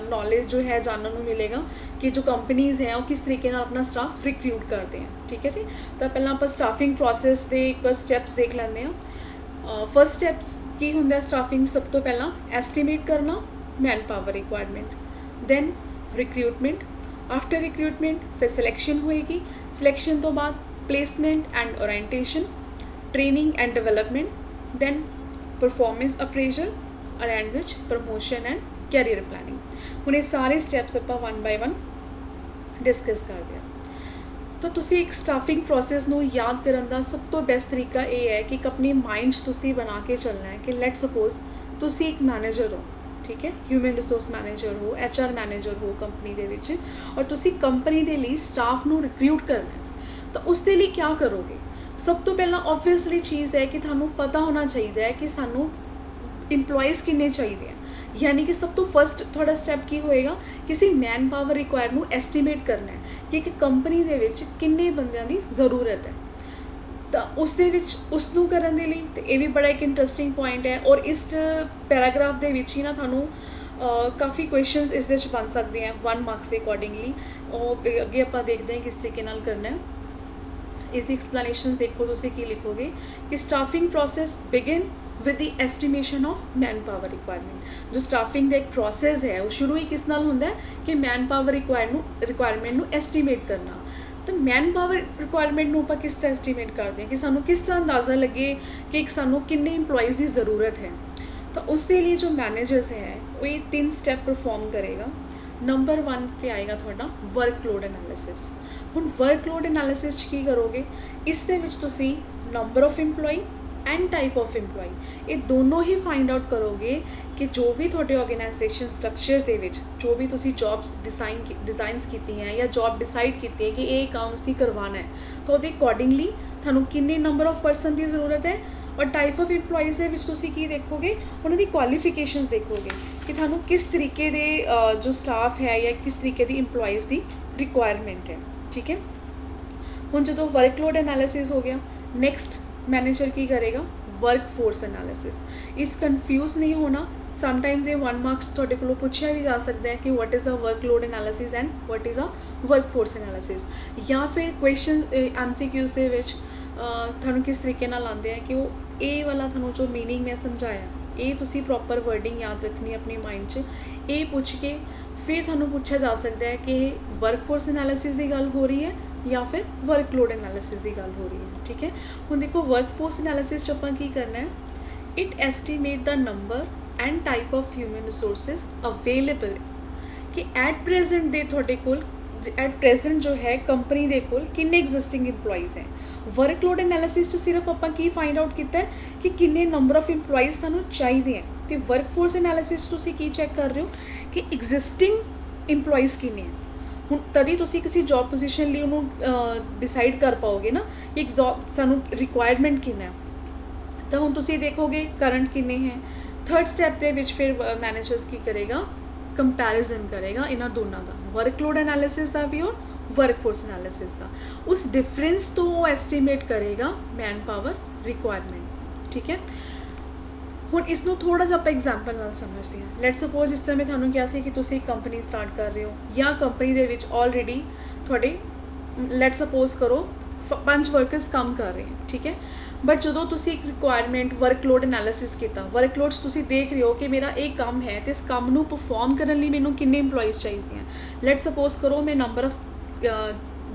ਨੌਲੇਜ ਜੋ ਹੈ ਜਾਣਨ ਨੂੰ ਮਿਲੇਗਾ ਕਿ ਜੋ ਕੰਪਨੀਜ਼ ਹੈ ਉਹ ਕਿਸ ਤਰੀਕੇ ਨਾਲ ਆਪਣਾ ਸਟਾਫ ਰਿਕਰੂਟ ਕਰਦੇ ਹੈ, ਠੀਕ ਹੈ ਜੀ। ਤਾਂ ਪਹਿਲਾਂ ਆਪਾਂ ਸਟਾਫਿੰਗ ਪ੍ਰੋਸੈਸ ਦੇ ਇੱਕ ਸਟੈਪਸ ਦੇਖ ਲੈਂਦੇ ਹਾਂ। ਫਸਟ ਸਟੈਪਸ ਕੀ ਹੁੰਦਾ ਸਟਾਫਿੰਗ? ਸਭ ਤੋਂ ਪਹਿਲਾਂ ਐਸਟੀਮੇਟ ਕਰਨਾ man power requirement, then recruitment, after recruitment ਫਿਰ ਸਿਲੈਕਸ਼ਨ ਹੋਏਗੀ, ਸਿਲੈਕਸ਼ਨ ਤੋਂ ਬਾਅਦ placement and orientation, training and development, then performance appraisal, and end which promotion and career planning. हुण ये सारे स्टैप्स आपां वन बाय वन डिस्कस करदे हां। तो तुसी एक स्टाफिंग प्रोसैस नूं याद करन दा सब तो बेस्ट तरीका ये है कि एक अपनी माइंड 'च तुसी बना के चलना है कि लेट्स सपोज तुसी एक मैनेजर हो, ठीक है, ह्यूमन रिसोर्स मैनेजर हो, HR मैनेजर हो कंपनी दे विच, और तुसी कंपनी दे लई स्टाफ नूं रिक्रूट करना है। तो उस दे लई क्या करोगे? सब तो पहला ऑब्वियसली चीज़ है कि थानू पता होना चाहिए है कि सानू इंप्लॉइज़ किन्ने चाहिए हैं। यानी कि सब तो फर्स्ट थोड़ा स्टैप की होएगा, किसी मैन पावर रिक्वायर नूं एस्टीमेट करना है कि एक कंपनी दे विच किन्ने बंदियां दी ज़रूरत है। तो उस दे विच उसनूं करन दे लई ते ये भी बड़ा एक इंटरस्टिंग पॉइंट है, और इस पैराग्राफ दे विच ही ना थानू काफ़ी क्वेश्चनस इस दे च बन सकते हैं 1 मार्क्स के अकॉर्डिंगली। और अगे आपां देखते हैं किस तरीके नाल करना है। इसकी एक्सप्लेनेशन देखो तुसी की लिखोगे कि staffing process begin with the estimation of man power requirement. जो स्टाफिंग का एक प्रोसेस है वो शुरू ही किस नाल होंदा है कि मैन पावर रिक्वायरमेंट नूं एस्टीमेट करना। तो मैन पावर रिक्वायरमेंट नूं आपां किस तरह एस्टीमेट करते हैं कि सानू किस तरह अंदाज़ा लगे कि एक सानू किन्ने इंप्लॉइज़ की ज़रूरत है। तो उसके लिए जो मैनेजर्स हैं वो ये 3 स्टैप परफॉर्म करेगा। नंबर 1 ते आएगा थोड़ा वर्कलोड एनालिसिस। हुण वर्कलोड एनालिसिस की करोगे, इस दे विच तुसी number of employee and type of employee ये दोनों ही फाइंड आउट करोगे कि जो भी थोड़े ऑर्गेनाइजेशन स्ट्रक्चर दे विच जो भी तुसी जॉब्स डिज़ाइनस कीती हैं या जॉब डिसाइड की है कि ये काम असी करवाना है, तो वो अकॉर्डिंगली थानू किन्ने नंबर ऑफ परसन की ज़रूरत है। और टाइप ऑफ इंप्लॉइज़ दे विच तुसी की देखोगे, उन्होंने क्वालिफिकेशंस देखोगे कि थानू किस तरीके दे जो स्टाफ है या किस तरीके दी इंप्लॉइज़ की रिक्वायरमेंट है, ठीक है। हुण जो वर्कलोड एनालिसिस हो गया, नेक्स्ट मैनेजर की करेगा वर्क फोर्स एनालिसिस। इस कन्फ्यूज़ नहीं होना, समटाइम्स ये 1 मार्क्स थोड़े को पूछा भी जा सकता है कि what is a workload analysis and what is a work force analysis. या फिर क्वेश्चन MCQs दे विच थानू किस तरीके नाल आंदे हैं कि वो ए वाला थानू जो मीनिंग मैं समझाया ये तुसी प्रॉपर वर्डिंग याद रखनी अपनी माइंड 'च। ये पूछ के फिर थानू पूछा जा सकता है कि वर्क फोर्स एनालिसिस की गल हो रही है या फिर वर्कलोड एनालिसिस की गल हो रही है, ठीक है। हुण देखो वर्क फोर्स एनालिसिस आपां की करना है, it estimate the number and type of human resources available कि एट प्रेजेंट दे थोड़े कोल एट प्रेजेंट जो है कंपनी दे कोल किन्ने एग्जिस्टिंग इंप्लॉइज़ हैं। वर्कलोड एनालिसिस सिर्फ आपां की फाइंड आउट किया है कि किन्ने नंबर ऑफ इंप्लॉइज़ सानू चाहिए हैं। तो वर्क फोर्स एनालिसिस तुसी की चैक कर रहे हो कि एग्जिस्टिंग इंप्लॉइज़ किन्ने हैं। हुण तभी तुसी किसी जॉब पोजीशन लिए उन्होंने डिसाइड कर पाओगे ना कि एक जॉब सानू रिक्वायरमेंट किन्ना है। तो हुण तुसी देखोगे करंट किन्ने हैं। थर्ड स्टैप दे विच फिर मैनेजर्स की करेगा, कंपैरिजन करेगा इन्हां दोनों का, वर्कलोड एनालिसिस का भी और वर्क फोर्स एनालिसिस का। उस डिफरेंस तो वो एस्टीमेट करेगा मैन पावर रिक्वायरमेंट, ठीक है। हुण इसनूं थोड़ा जिहा आपां एग्जाम्पल नाल समझते हैं। लेट्स सपोज इस तरह मैं थानू कहा सी कि तुसी एक कंपनी स्टार्ट कर रहे हो या कंपनी दे विच ऑलरेडी थोड़े लेट्स सपोज करो 5 वर्कर्स काम कर रहे हैं, ठीक है। बट जो तुसी एक रिक्वायरमेंट वर्कलोड एनालिसिस किया, वर्कलोड्स तुसी देख रहे हो कि मेरा एक काम है तो इस काम नूं परफॉर्म करने लई मैनूं किन्ने इंप्लॉइज़ चाहिए हैं। लेट्स सपोज करो मैं नंबर ऑफ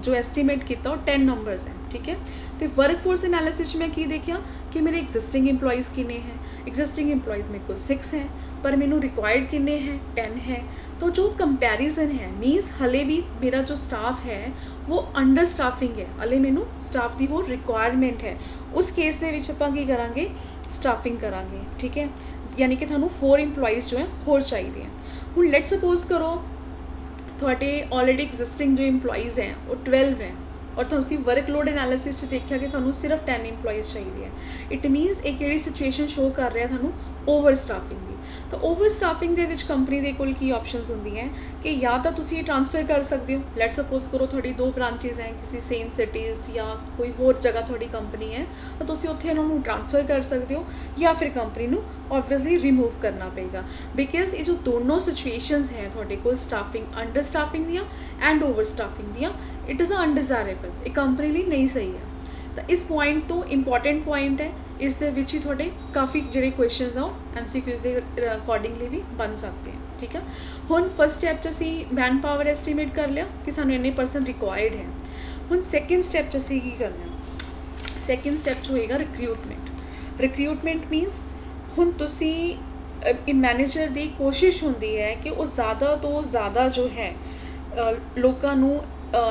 जो एस्टीमेट किया 10 नंबर्स हैं, ठीक है। तो वर्क फोर्स एनालिसिस में की देखा कि मेरे एग्जिस्टिंग इंप्लॉइज़ किन्ने हैं। एग्जिस्टिंग इंप्लॉइज़ मेरे को 6 हैं पर मैनू रिक्वायर्ड किन्ने हैं 10 है। तो जो कंपैरिजन है मीन्स हले भी मेरा जो स्टाफ है वो अंडर स्टाफिंग है, हले मैनू स्टाफ की वो रिक्वायरमेंट है। उस केस दे विच आपां की करांगे स्टाफिंग करांगे, ठीक है। यानी कि थानू 4 इंप्लॉइज़ जो है होर चाहिए हैं। हुण लेट सपोज करो थोड़े ऑलरेडी एग्जिस्टिंग जो इंप्लॉइज़ हैं वो 12 हैं और तुसी वर्कलोड एनालिसिस देखा कि थानू सिर्फ 10 इंप्लॉइज़ चाहिए है। इट मीनस एक किहड़ी सिचुएशन शो कर रहा है थानू ओवर स्टाफिंग की। तो ओवर स्टाफिंग दे विच कंपनी दे कोल की ऑप्शंस होंदी हैं कि या तो तुसी ट्रांसफर कर सकते हो। लेट सपोज करो थोड़ी 2 ब्रांचेज हैं किसी सेम सिटीज़ या कोई होर जगह थोड़ी कंपनी है तो तुसी उत्थे उन्होंने ट्रांसफर कर सकते हो या फिर कंपनी नू ऑब्वियसली रिमूव करना पेगा। बिकॉज ये जो दोनों सिचुएशंस हैं थोड़े कोल स्टाफिंग अंडर स्टाफिंग दियाँ एंड ओवर स्टाफिंग दियाँ, इट इज़ अनडिज़ायरेबल, ये कंपनी लिए नहीं सही है। तो इस पॉइंट तो इंपॉर्टेंट पॉइंट है, इस दे विच ही थोड़े काफ़ी जो क्वेश्चन आ MCQs के अकॉर्डिंगली भी बन सकते हैं, ठीक है। हुण फर्स्ट स्टैप असी मैन पावर एस्टीमेट कर लिया कि सानू इन्ने परसन रिक्वायर्ड है। हुण सैकेंड स्टैप असी की करना, सैकेंड स्टैप होएगा रिक्रूटमेंट। रिक्रूटमेंट मीनस हुण तुसी ਮੈਨੇਜਰ ਦੀ ਕੋਸ਼ਿਸ਼ ਹੁੰਦੀ ਹੈ ਕਿ ਉਹ ਜ਼ਿਆਦਾ ਤੋਂ ਜ਼ਿਆਦਾ ਜੋ ਹੈ ਲੋਕਾਂ ਨੂੰ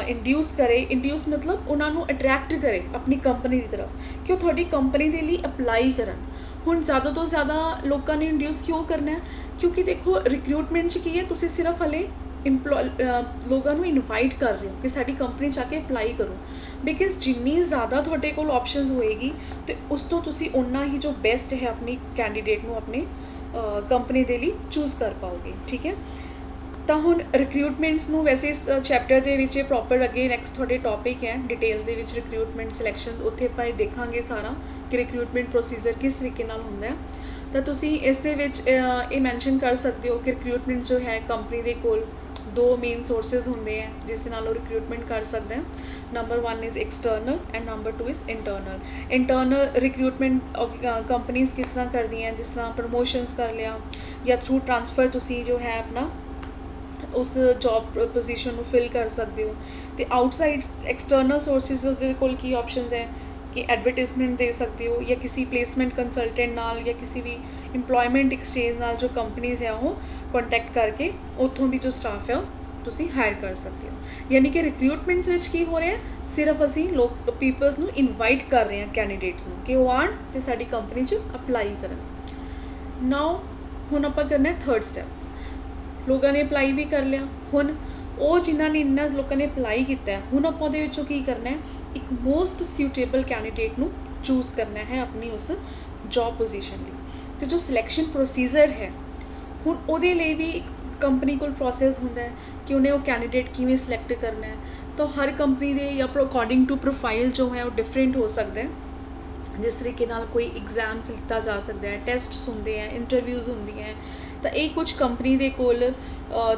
ਇੰਡਿਊਸ ਕਰੇ। ਇੰਡਿਊਸ ਮਤਲਬ ਉਹਨਾਂ ਨੂੰ ਅਟਰੈਕਟ ਕਰੇ ਆਪਣੀ ਕੰਪਨੀ ਦੀ ਤਰਫ, ਕਿ ਉਹ ਤੁਹਾਡੀ ਕੰਪਨੀ ਦੇ ਲਈ ਅਪਲਾਈ ਕਰਨ। ਹੁਣ ਜ਼ਿਆਦਾ ਤੋਂ ਜ਼ਿਆਦਾ ਲੋਕਾਂ ਨੇ ਇੰਡਿਊਸ ਕਿਉਂ ਕਰਨਾ ਹੈ? ਕਿਉਂਕਿ ਦੇਖੋ ਰਿਕਰੂਟਮੈਂਟ 'ਚ ਕੀ ਹੈ, ਤੁਸੀਂ ਸਿਰਫ ਹਲੇ ਲੋਕਾਂ ਨੂੰ ਇਨਵਾਈਟ ਕਰ ਰਹੇ ਹੋ ਕਿ ਸਾਡੀ ਕੰਪਨੀ 'ਚ ਆ ਕੇ ਅਪਲਾਈ ਕਰੋ। ਬਿਕਾਜ਼ ਜਿੰਨੀ ਜ਼ਿਆਦਾ ਤੁਹਾਡੇ ਕੋਲ ਆਪਸ਼ਨਸ ਹੋਏਗੀ ਅਤੇ ਉਸ ਤੋਂ ਤੁਸੀਂ ਓਨਾ ਹੀ ਜੋ ਬੈਸਟ ਹੈ ਆਪਣੀ ਕੈਂਡੀਡੇਟ ਨੂੰ ਆਪਣੇ ਕੰਪਨੀ ਦੇ ਲਈ ਚੂਜ਼ ਕਰ ਪਾਓਗੇ। ਠੀਕ ਹੈ, ਤਾਂ ਹੁਣ ਰਿਕਰੂਟਮੈਂਟਸ ਨੂੰ ਵੈਸੇ ਇਸ ਚੈਪਟਰ ਦੇ ਵਿੱਚ ਪ੍ਰੋਪਰ ਅੱਗੇ ਨੈਕਸਟ ਤੁਹਾਡੇ ਟੌਪਿਕ ਹੈ ਡਿਟੇਲ ਦੇ ਵਿੱਚ ਰਿਕਰੂਟਮੈਂਟ ਸਿਲੈਕਸ਼ਨਸ, ਉੱਥੇ ਆਪਾਂ ਇਹ ਦੇਖਾਂਗੇ ਸਾਰਾ ਕਿ ਰਿਕਰੂਟਮੈਂਟ ਪ੍ਰੋਸੀਜਰ ਕਿਸ ਤਰੀਕੇ ਨਾਲ ਹੁੰਦਾ ਹੈ। ਤਾਂ ਤੁਸੀਂ ਇਸ ਦੇ ਵਿੱਚ ਇਹ ਮੈਂਸ਼ਨ ਕਰ ਸਕਦੇ ਹੋ ਕਿ ਰਿਕਰੂਟਮੈਂਟ ਜੋ ਹੈ ਕੰਪਨੀ ਦੇ ਕੋਲ 2 ਮੇਨ ਸੋਰਸਿਸ ਹੁੰਦੇ ਹੈ ਜਿਸ ਦੇ ਨਾਲ ਉਹ ਰਿਕਰੂਟਮੈਂਟ ਕਰ ਸਕਦਾ ਹੈ। Number 1 is external and number 2 is internal. Internal recruitment companies ਕਿਸ ਤਰ੍ਹਾਂ ਕਰਦੀਆਂ, ਜਿਸ ਤਰ੍ਹਾਂ ਪ੍ਰਮੋਸ਼ਨਸ ਕਰ ਲਿਆ ਜਾਂ ਥਰੂ ਟ੍ਰਾਂਸਫਰ ਤੁਸੀਂ ਜੋ ਹੈ ਆਪਣਾ ਉਸ ਜੋਬ ਪੋਜੀਸ਼ਨ ਨੂੰ ਫਿਲ ਕਰ ਸਕਦੇ ਹੋ। ਅਤੇ ਆਊਟਸਾਈਡ ਐਕਸਟਰਨਲ ਸੋਰਸਿਸ ਦੇ ਕੋਲ ਕੀ ਆਪਸ਼ਨਸ ਹੈ ਕਿ ਐਡਵਰਟੀਜ਼ਮੈਂਟ ਦੇ ਸਕਦੇ ਹੋ ਜਾਂ ਕਿਸੇ ਪਲੇਸਮੈਂਟ ਕੰਸਲਟੈਂਟ ਨਾਲ ਜਾਂ ਕਿਸੇ ਵੀ ਇੰਪਲੋਇਮੈਂਟ ਐਕਸਚੇਂਜ ਨਾਲ ਜੋ ਕੰਪਨੀਜ਼ ਹੈ ਉਹ ਕੰਟੈਕਟ ਕਰਕੇ ਉੱਥੋਂ ਵੀ ਜੋ ਸਟਾਫ ਹੈ ਉਹ ਤੁਸੀਂ ਹਾਇਰ ਕਰ ਸਕਦੇ ਹੋ। ਯਾਨੀ ਕਿ ਰਿਕਰੂਟਮੈਂਟ ਵਿੱਚ ਕੀ ਹੋ ਰਿਹਾ, ਸਿਰਫ ਅਸੀਂ ਪੀਪਲਸ ਨੂੰ ਇਨਵਾਈਟ ਕਰ ਰਹੇ ਹਾਂ ਕੈਂਡੀਡੇਟਸ ਨੂੰ ਕਿ ਉਹ ਆਉਣ ਅਤੇ ਸਾਡੀ ਕੰਪਨੀ 'ਚ ਅਪਲਾਈ ਕਰਨ। ਨਾਓ ਹੁਣ ਆਪਾਂ ਕਰਨਾ ਥਰਡ ਸਟੈਪ। ਲੋਕਾਂ ਨੇ ਅਪਲਾਈ ਵੀ ਕਰ ਲਿਆ, ਹੁਣ ਉਹ ਜਿਨ੍ਹਾਂ ਨੇ ਇੰਨਾ ਲੋਕਾਂ ਨੇ ਅਪਲਾਈ ਕੀਤਾ ਹੈ, ਹੁਣ ਆਪਾਂ ਉਹਦੇ ਵਿੱਚੋਂ ਕੀ ਕਰਨਾ ਹੈ, ਇੱਕ ਮੋਸਟ ਸਿਊਟੇਬਲ ਕੈਂਡੀਡੇਟ ਨੂੰ ਚੂਜ਼ ਕਰਨਾ ਹੈ ਆਪਣੀ ਉਸ ਜੋਬ ਪੋਜੀਸ਼ਨ ਲਈ। ਅਤੇ ਜੋ ਸਿਲੈਕਸ਼ਨ ਪ੍ਰੋਸੀਜਰ ਹੈ ਹੁਣ ਉਹਦੇ ਲਈ ਵੀ ਇੱਕ ਕੰਪਨੀ ਕੋਲ ਪ੍ਰੋਸੈਸ ਹੁੰਦਾ ਹੈ ਕਿ ਉਹਨੇ ਉਹ ਕੈਂਡੀਡੇਟ ਕਿਵੇਂ ਸਿਲੈਕਟ ਕਰਨਾ ਹੈ। ਤਾਂ ਹਰ ਕੰਪਨੀ ਦੇ ਜਾਂ ਅਕੋਰਡਿੰਗ ਟੂ ਪ੍ਰੋਫਾਈਲ ਜੋ ਹੈ ਉਹ ਡਿਫਰੈਂਟ ਹੋ ਸਕਦਾ ਹੈ। ਜਿਸ ਤਰੀਕੇ ਨਾਲ ਕੋਈ ਐਗਜ਼ਾਮਸ ਲਿੱਤਾ ਜਾ ਸਕਦਾ ਹੈ, ਟੈਸਟਸ ਹੁੰਦੇ ਹੈ, ਇੰਟਰਵਿਊਜ਼ ਹੁੰਦੀਆਂ ਹੈ। ਤਾਂ ਇਹ ਕੁਝ ਕੰਪਨੀ ਦੇ ਕੋਲ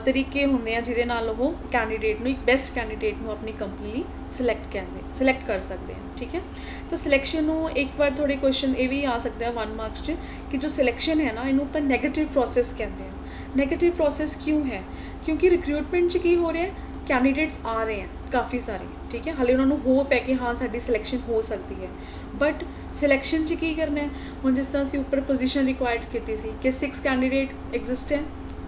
ਤਰੀਕੇ ਹੁੰਦੇ ਆ ਜਿਹਦੇ ਨਾਲ ਉਹ ਕੈਂਡੀਡੇਟ ਨੂੰ, ਇੱਕ ਬੈਸਟ ਕੈਂਡੀਡੇਟ ਨੂੰ ਆਪਣੀ ਕੰਪਨੀ ਲਈ ਸਿਲੈਕਟ ਕਰ ਸਕਦੇ ਹਨ। ਠੀਕ ਹੈ, ਤਾਂ ਸਿਲੈਕਸ਼ਨ ਨੂੰ ਇੱਕ ਵਾਰ ਥੋੜ੍ਹੇ ਕੁਐਸਚਨ ਇਹ ਵੀ ਆ ਸਕਦਾ ਹੈ 1 ਮਾਰਕਸ 'ਚ ਕਿ ਜੋ ਸਿਲੈਕਸ਼ਨ ਹੈ ਨਾ, ਇਹਨੂੰ ਆਪਾਂ ਨੈਗੇਟਿਵ ਪ੍ਰੋਸੈਸ ਕਹਿੰਦੇ ਹਾਂ। ਨੈਗੇਟਿਵ ਪ੍ਰੋਸੈਸ ਕਿਉਂ ਹੈ? ਕਿਉਂਕਿ ਰਿਕਰੂਟਮੈਂਟ 'ਚ ਕੀ ਹੋ ਰਿਹਾ, ਕੈਂਡੀਡੇਟਸ ਆ ਰਹੇ ਹੈ ਕਾਫੀ ਸਾਰੇ। ਠੀਕ ਹੈ, ਹਾਲੇ ਉਹਨਾਂ ਨੂੰ ਹੋਪ ਹੈ ਕਿ ਹਾਂ ਸਾਡੀ ਸਿਲੈਕਸ਼ਨ ਹੋ ਸਕਦੀ ਹੈ। ਬਟ ਸਿਲੈਕਸ਼ਨ 'ਚ ਕੀ ਕਰਨਾ ਹੈ, ਹੁਣ ਜਿਸ ਤਰ੍ਹਾਂ ਅਸੀਂ ਉੱਪਰ ਪੋਜੀਸ਼ਨ ਰਿਕੁਆਇਰਡ ਕੀਤੀ ਸੀ ਕਿ 6 ਕੈਂਡੀਡੇਟ ਐਗਜ਼ਿਸਟ ਹੈ,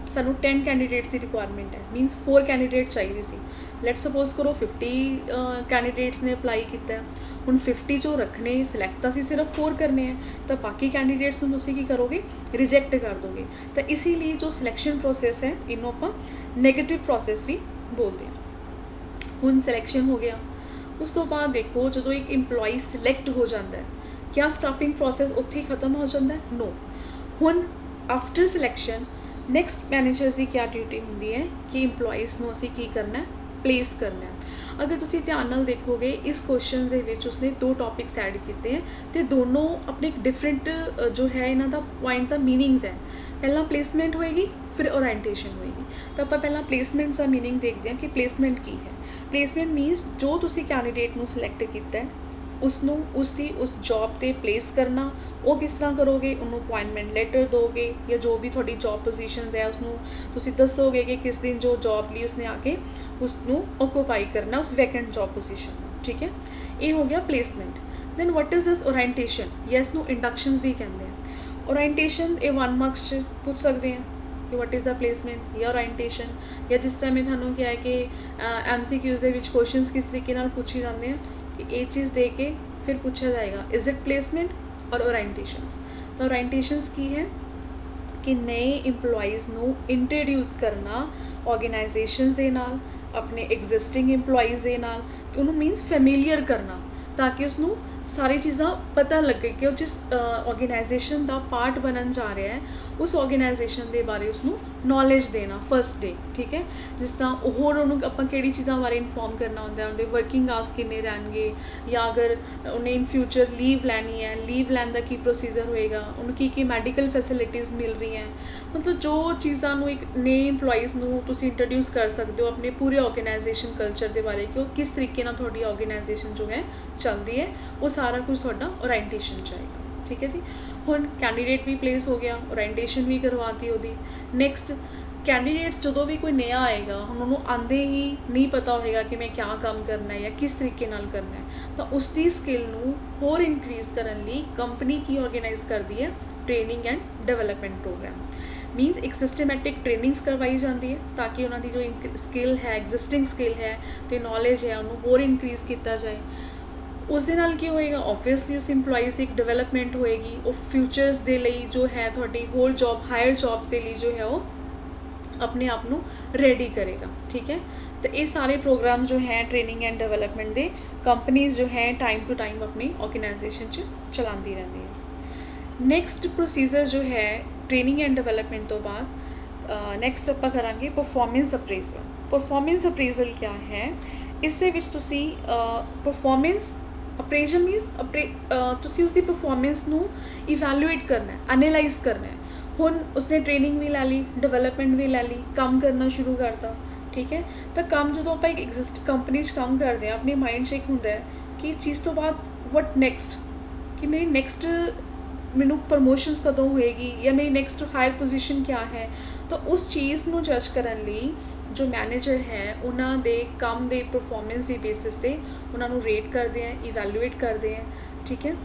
ਸਾਨੂੰ 10 ਕੈਂਡੀਡੇਟਸ ਦੀ ਰਿਕੁਆਇਰਮੈਂਟ ਹੈ, ਮੀਨਸ 4 ਕੈਂਡੀਡੇਟ ਚਾਹੀਦੇ ਸੀ। ਲੈਟ ਸਪੋਜ਼ ਕਰੋ 50 ਕੈਂਡੀਡੇਟਸ ਨੇ ਅਪਲਾਈ ਕੀਤਾ, ਹੁਣ 50 'ਚੋਂ ਰੱਖਣੇ, ਸਿਲੈਕਟ ਤਾਂ ਅਸੀਂ ਸਿਰਫ 4 ਕਰਨੇ ਹੈ, ਤਾਂ ਬਾਕੀ ਕੈਂਡੀਡੇਟਸ ਨੂੰ ਤੁਸੀਂ ਕੀ ਕਰੋਗੇ, ਰਿਜੈਕਟ ਕਰ ਦੋਗੇ। ਤਾਂ ਇਸੇ ਲਈ ਜੋ ਸਿਲੈਕਸ਼ਨ ਪ੍ਰੋਸੈਸ ਹੈ ਇਹਨੂੰ ਆਪਾਂ ਨੈਗੇਟਿਵ ਪ੍ਰੋਸੈਸ ਵੀ ਬੋਲਦੇ ਹਾਂ। ਹੁਣ ਸਿਲੈਕਸ਼ਨ ਹੋ ਗਿਆ, ਉਸ ਤੋਂ ਬਾਅਦ ਦੇਖੋ ਜਦੋਂ ਇੱਕ ਇੰਪਲੋਈ ਸਿਲੈਕਟ ਹੋ ਜਾਂਦਾ ਹੈ, ਕਿਆ ਸਟਾਫਿੰਗ ਪ੍ਰੋਸੈਸ ਉੱਥੇ ਹੀ ਖਤਮ ਹੋ ਜਾਂਦਾ ਹੈ? ਨੋ। ਹੁਣ ਆਫਟਰ ਸਿਲੈਕਸ਼ਨ ਨੈਕਸਟ ਮੈਨੇਜਰਸ ਦੀ ਕਿਆ ਡਿਊਟੀ ਹੁੰਦੀ ਹੈ ਕਿ ਇੰਪਲੋਈਜ਼ ਨੂੰ ਅਸੀਂ ਕੀ ਕਰਨਾ ਹੈ, ਪਲੇਸ ਕਰਨਾ ਹੈ। ਅਗਰ ਤੁਸੀਂ ਧਿਆਨ ਨਾਲ ਦੇਖੋਗੇ ਇਸ ਕੁਐਸਚਨ ਦੇ ਵਿੱਚ ਉਸਨੇ 2 ਟੌਪਿਕਸ ਐਡ ਕੀਤੇ ਹੈ ਅਤੇ ਦੋਨੋਂ ਆਪਣੇ ਇੱਕ ਡਿਫਰੈਂਟ ਜੋ ਹੈ ਇਹਨਾਂ ਦਾ ਪੁਆਇੰਟ ਦਾ ਮੀਨਿੰਗਸ ਹੈ। ਪਹਿਲਾਂ ਪਲੇਸਮੈਂਟ ਹੋਏਗੀ, ਫਿਰ ਓਰੀਐਂਟੇਸ਼ਨ ਹੋਏਗੀ। ਤਾਂ ਆਪਾਂ ਪਹਿਲਾਂ ਪਲੇਸਮੈਂਟ ਦਾ ਮੀਨਿੰਗ ਦੇਖਦੇ ਹਾਂ ਕਿ ਪਲੇਸਮੈਂਟ ਕੀ ਹੈ। ਪਲੇਸਮੈਂਟ ਮੀਨਸ ਜੋ ਤੁਸੀਂ ਕੈਂਡੀਡੇਟ ਨੂੰ ਸਿਲੈਕਟ ਕੀਤਾ ਹੈ ਉਸਨੂੰ ਉਸ ਜੌਬ 'ਤੇ ਪਲੇਸ ਕਰਨਾ। ਉਹ ਕਿਸ ਤਰ੍ਹਾਂ ਕਰੋਗੇ, ਉਹਨੂੰ ਅਪੁਆਇੰਟਮੈਂਟ ਲੈਟਰ ਦੋਗੇ ਜਾਂ ਜੋ ਵੀ ਤੁਹਾਡੀ ਜੌਬ ਪੋਜੀਸ਼ਨਸ ਹੈ ਉਸਨੂੰ ਤੁਸੀਂ ਦੱਸੋਗੇ ਕਿ ਕਿਸ ਦਿਨ ਜੋ ਜੌਬ ਲਈ ਉਸਨੇ ਆ ਕੇ ਉਸਨੂੰ ਓਕੂਪਾਈ ਕਰਨਾ ਉਸ ਵੈਕੈਂਟ ਜੌਬ ਪੋਜੀਸ਼ਨ ਨੂੰ। ਠੀਕ ਹੈ, ਇਹ ਹੋ ਗਿਆ placement. Then what is this orientation, ਜਾਂ ਇਸਨੂੰ ਇੰਡਕਸ਼ਨਸ ਵੀ ਕਹਿੰਦੇ ਆ। ਓਰੀਐਂਟੇਸ਼ਨ ਇਹ 1 ਮਾਰਕਸ 'ਚ ਪੁੱਛ ਸਕਦੇ ਹਾਂ ਕਿ ਵਾਟ ਇਜ਼ ਦਾ ਪਲੇਸਮੈਂਟ ਜਾਂ ਓਰੀਐਂਟੇਸ਼ਨ, ਜਾਂ ਜਿਸ ਤਰ੍ਹਾਂ ਮੈਂ ਤੁਹਾਨੂੰ ਕਿਹਾ ਹੈ ਕਿ MCQs ਦੇ ਵਿੱਚ ਕੁਐਸਚਨਸ ਕਿਸ ਤਰੀਕੇ ਨਾਲ ਪੁੱਛੇ ਜਾਂਦੇ ਆ ਕਿ ਇਹ ਚੀਜ਼ ਦੇ ਕੇ ਫਿਰ ਪੁੱਛਿਆ ਜਾਏਗਾ ਇਜ਼ ਇਟ ਪਲੇਸਮੈਂਟ ਔਰ ਓਰੀਐਂਟੇਸ਼ਨਸ। ਤਾਂ ਓਰੀਐਂਟੇਸ਼ਨਸ ਕੀ ਹੈ ਕਿ ਨਏ ਇੰਪਲੋਈਜ਼ ਨੂੰ ਇੰਟਰੋਡਿਊਸ ਕਰਨਾ ਆਰਗੇਨਾਈਜੇਸ਼ਨਸ ਦੇ ਨਾਲ, ਆਪਣੇ ਐਗਜ਼ਿਸਟਿੰਗ ਇੰਪਲੋਈਜ਼ ਦੇ ਨਾਲ, ਉਹਨੂੰ ਮੀਨਸ ਫੈਮੀਲੀਅਰ ਕਰਨਾ ਤਾਂ ਕਿ ਉਸਨੂੰ ਸਾਰੀ ਚੀਜ਼ਾਂ ਪਤਾ ਲੱਗੇ ਕਿ ਉਹ ਜਿਸ ਆਰਗੇਨਾਈਜੇਸ਼ਨ ਦਾ ਪਾਰਟ ਬਣਨ ਜਾ ਰਿਹਾ ਹੈ ਉਸ ਆਰਗੇਨਾਈਜੇਸ਼ਨ ਦੇ ਬਾਰੇ ਉਸਨੂੰ ਨੌਲੇਜ ਦੇਣਾ ਫਸਟ ਡੇ। ਠੀਕ ਹੈ, ਜਿਸ ਤਰ੍ਹਾਂ ਹੋਰ ਉਹਨੂੰ ਆਪਾਂ ਕਿਹੜੀ ਚੀਜ਼ਾਂ ਬਾਰੇ ਇਨਫੋਰਮ ਕਰਨਾ ਹੁੰਦਾ, ਉਹਦੇ ਵਰਕਿੰਗ ਆਵਰਸ ਕਿੰਨੇ ਰਹਿਣਗੇ, ਜਾਂ ਅਗਰ ਉਹਨੇ ਇਨ ਫਿਊਚਰ ਲੀਵ ਲੈਣੀ ਹੈ, ਲੀਵ ਲੈਣ ਦਾ ਕੀ ਪ੍ਰੋਸੀਜਰ ਹੋਏਗਾ, ਉਹਨੂੰ ਕੀ ਮੈਡੀਕਲ ਫੈਸਿਲਿਟੀਜ਼ ਮਿਲ ਰਹੀਆਂ। ਮਤਲਬ ਜੋ ਚੀਜ਼ਾਂ ਨੂੰ ਇੱਕ ਨਏ ਇੰਪਲੋਈਜ਼ ਨੂੰ ਤੁਸੀਂ ਇੰਟਰੋਡਿਊਸ ਕਰ ਸਕਦੇ ਹੋ ਆਪਣੇ ਪੂਰੇ ਆਰਗੇਨਾਈਜੇਸ਼ਨ ਕਲਚਰ ਦੇ ਬਾਰੇ ਕਿ ਉਹ ਕਿਸ ਤਰੀਕੇ ਨਾਲ ਤੁਹਾਡੀ ਆਰਗੇਨਾਈਜੇਸ਼ਨ ਜੋ ਹੈ ਚੱਲਦੀ ਹੈ, ਉਹ ਸਾਰਾ ਕੁਝ ਤੁਹਾਡਾ ਓਰੀਐਂਟੇਸ਼ਨ 'ਚ ਆਏਗਾ। ਠੀਕ ਹੈ ਜੀ, ਹੁਣ ਕੈਂਡੀਡੇਟ ਵੀ ਪਲੇਸ ਹੋ ਗਿਆ, ਓਰੀਐਂਟੇਸ਼ਨ ਵੀ ਕਰਵਾਤੀ ਉਹਦੀ। ਨੈਕਸਟ ਕੈਂਡੀਡੇਟ ਜਦੋਂ ਵੀ ਕੋਈ ਨया ਆਏਗਾ, ਹੁਣ ਉਹਨੂੰ ਆਉਂਦੇ ਹੀ ਨਹੀਂ ਪਤਾ ਹੋਏਗਾ ਕਿ ਮੈਂ ਕਿਆ ਕੰਮ ਕਰਨਾ ਹੈ ਜਾਂ ਕਿਸ ਤਰੀਕੇ ਨਾਲ ਕਰਨਾ ਹੈ, ਤਾਂ ਉਸ ਦੀ ਸਕਿੱਲ ਨੂੰ ਹੋਰ ਇਨਕਰੀਜ਼ ਕਰਨ ਲਈ ਕੰਪਨੀ ਕੀ ਆਰਗੇਨਾਈਜ਼ ਕਰਦੀ ਹੈ, training and development program means एक सिस्टमैटिक ट्रेनिंग्स करवाई जाती है ताकि उन्होंने जो स्किल है एग्जिस्टिंग स्किल है तो नॉलेज है उन्होंने होर इनक्रीज़ किया जाए। उस दे नाल की होएगा ऑब्वियसली उस इंप्लॉइज़ की एक डेवलपमेंट होएगी वो फ्यूचर्स दे लई जो है थोड़ी होर जॉब हायर जॉब्स के लिए जो है वो अपने आप को रेडी करेगा। ठीक है, तो ये सारे प्रोग्राम जो हैं training and development they companies जो हैं टाइम टू टाइम अपनी ऑर्गेनाइजेशन च चलाती रहती है। नैक्सट प्रोसीजर जो है ट्रेनिंग एंड डेवलपमेंट तो बाद नैक्सट आप करांगे परफॉर्मेंस अप्रेजल। परफॉर्मेंस अप्रेजल क्या है, इस परफॉर्मेंस अप्रेजल मीनस तुसी उसकी परफॉर्मेंस नू इवैल्यूएट करना है, एनालाइज करना है। हुण उसने ट्रेनिंग भी लै ली, डेवलपमेंट भी लै ली, काम करना शुरू करता। ठीक है, तो काम जो आप एक एग्जिस्ट कंपनी काम करते हैं अपने माइंड 'ਚ एक होंदा है कि इस चीज़ तो बाद वट नैक्सट, कि मेरी नैक्सट मैनू प्रमोशनस कदों होएगी या मेरी नैक्सट हायर पोजीशन क्या है। तो उस चीज़ को जज करने लई जो मैनेजर है उन्होंने दे काम दे परफॉर्मेंस के बेसिस पे उन्होंने रेट करते हैं, इवैल्यूएट करते हैं। ठीक है,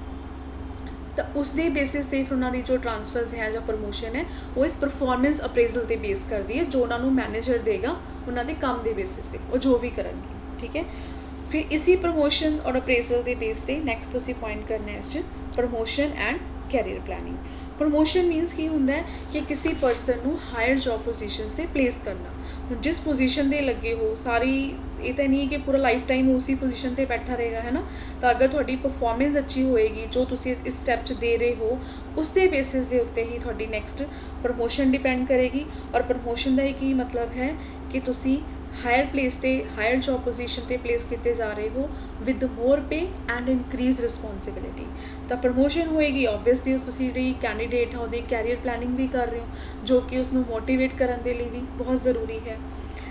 तो उस दे बेसिस पे फिर उन्होंने जो ट्रांसफर्स है या प्रमोशन है वो इस परफॉर्मेंस अप्रेजल पर बेस करती है जो उन्होंने मैनेजर देगा उन्होंने काम के बेसिस पे वो जो भी करेंगे। ठीक है, फिर इसी प्रमोशन और अप्रेजल के बेस पे नैक्सट तुसीं पॉइंट करना है इस promotion and career planning. Promotion means की होंदा है कि किसी परसन को हायर जॉब पोजीशनस पे प्लेस करना। हुण जिस पोजीशन पे लगे हो सारी ये तो नहीं है कि पूरा लाइफ टाइम उसी पोजीशन पे बैठा रहेगा, है ना। तो अगर थोड़ी परफॉर्मेंस अच्छी होएगी जो तुसी इस स्टैप च दे रहे हो उस दे बेसिस के उत्ते ही थोड़ी नैक्सट प्रमोशन डिपेंड करेगी। और प्रमोशन का एक ही मतलब है कि तुसी हायर प्लेस पे हायर जॉब पोजीशन पे प्लेस किए जा रहे हो विद मोर पे एंड इनक्रीज रिस्पॉन्सिबिलिटी। तो प्रमोशन होएगी ऑब्वियसली तुसी जी कैंडीडेट है वो कैरियर प्लानिंग भी कर रहे हो जो कि उसको मोटिवेट करने के लिए भी बहुत ज़रूरी है।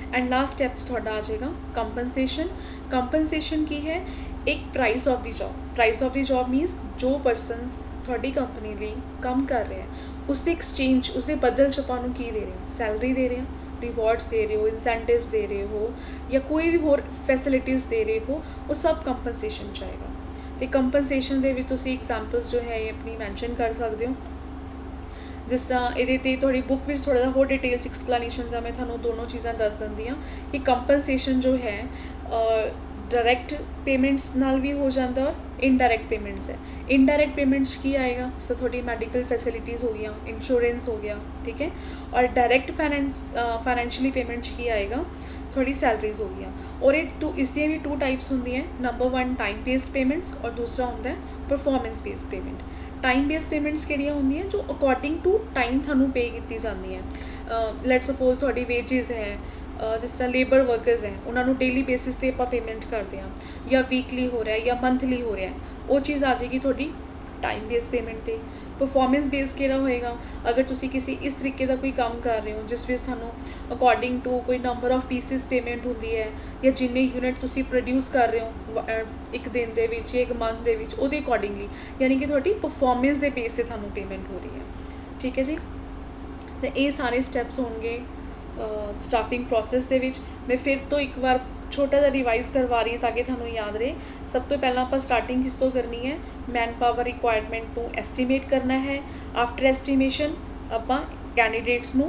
एंड लास्ट स्टैप्स थोड़ा आ जाएगा कंपनसेशन। कंपनसेशन की है एक price of the job. Price of the job मीनस जो परसन थोड़ी कंपनी लिए काम कर रहे हैं उसके एक्सचेंज उसके बदल च आपां नूं की दे रहे हो, सैलरी दे रहे हो, रिवॉर्ड्स दे रहे हो, इंसेंटिव्स दे रहे हो या कोई भी होर फैसिलिटीज़ दे रहे हो वो सब कंपनसेशन चाहेगा। तो कंपनसेशन के तुसीं एग्जाम्पल्स जो है ये अपनी मैंशन कर सकते हो। जिस तरह ये थोड़ी बुक में थोड़ा जिहा होर डिटेल्स एक्सप्लेनेशन मैं थानू दोनों चीज़ां दस दिंदी हाँ कि कंपनसेशन जो है डायरैक्ट पेमेंट्स नाल भी हो जाता और इनडायरैक्ट पेमेंट्स है। इनडायरैक्ट पेमेंट्स की आएगा जिस थोड़ी मैडिकल फैसिलिटीज़ हो गया, इंश्योरेंस हो गया। ठीक है, और डायरैक्ट फाइनेंशियली पेमेंट्स की आएगा थोड़ी सैलरीज हो गया। और ये इसलिए भी 2 टाइप्स होंगी हैं। नंबर 1 टाइम बेस्ड पेमेंट्स और दूसरा होंदा है performance based payment. Time based payments किहड़ियां होंदियां जो अकॉर्डिंग टू टाइम थानू पे की जाती हैं। लेट सपोज थोड़ी वेजिज है जिस तरह लेबर वर्कर्स हैं उन्होंने डेली बेसिस पे आप पेमेंट करते हैं या वीकली हो रहा है या मंथली हो रहा है वो चीज़ आ जाएगी थोड़ी टाइम बेस्ड पेमेंट पे। परफॉर्मेंस बेस्ड केड़ा होएगा अगर तुसी किसी इस तरीके का कोई काम कर रहे हो जिस विच थानू अकॉर्डिंग टू कोई नंबर ऑफ पीसिस पेमेंट होंदी है या जिन्ने यूनिट तुसी प्रोड्यूस कर रहे हो एक दिन दे विच एक मंथ दे विच उहदे अकॉर्डिंगली यानी कि थोड़ी परफॉर्मेंस के बेस से थानू पेमेंट हो रही है। ठीक है जी, तो ये सारे स्टैप्स होंगे स्टाफिंग प्रोसैस दे विच। मैं फिर तो एक बार छोटा जिहा रिवाइज़ करवा रही हूँ ताकि थानू याद रहे। सब तो पहला आप स्टार्टिंग किस तो करनी है, मैन पावर रिक्वायरमेंट को एस्टीमेट करना है। आफ्टर एस्टीमेशन आपां कैंडीडेट्स नू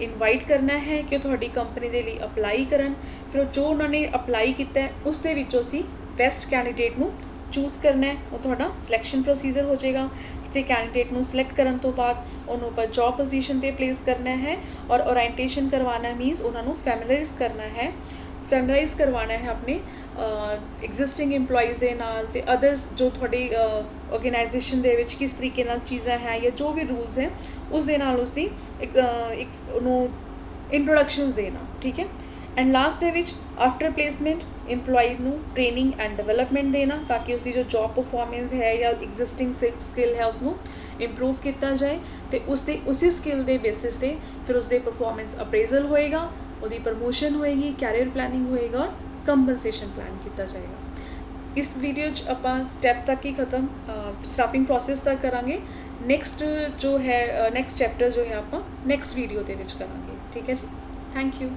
इनवाइट करना है कि थोड़ी कंपनी के लिए अपलाई करन। फिर जो उन्होंने अपलाई किया है उस दे विचों असीं बेस्ट कैंडीडेट नू चूज़ करना है। वो थोड़ा सिलैक्शन प्रोसीजर हो जाएगा कि कैंडीडेट नू सिलैक्ट करन तो बाद उन्होंने पर जॉब पोजीशन पे प्लेस करना है और ओरिएंटेशन करवाना मीनस उन्होंने फैमिलाइज करना है, फैमिलाइज करवाना है अपने एग्जिस्टिंग इंप्लॉइज़ के नाल ते अदर्स जो थोड़ी ऑर्गेनाइजेशन दे विच किस तरीके नाल चीज़ां हैं या जो भी रूल्स हैं उस दे नाल उसदी एक इंट्रोडक्शनस देना। ठीक है, and last they which after placement employee नू ट्रेनिंग एंड डेवलपमेंट देना ताकि उसकी जो जॉब परफॉर्मेंस है या एग्जिस्टिंग स्किल है उसनू इंप्रूव किया जाए। तो उसी स्किल के बेसिस पे फिर उसके परफॉर्मेंस अप्रेजल होएगा, उसकी प्रमोशन होएगी, कैरियर प्लानिंग होएगा और कंपनसेशन प्लान किया जाएगा। इस वीडियो आप स्टैप तक ही खत्म स्टाफिंग प्रोसेस तक करांगे। नैक्सट जो है नैक्सट चैप्टर जो है आप नैक्सट वीडियो के करांगे। ठीक है जी, थैंक यू।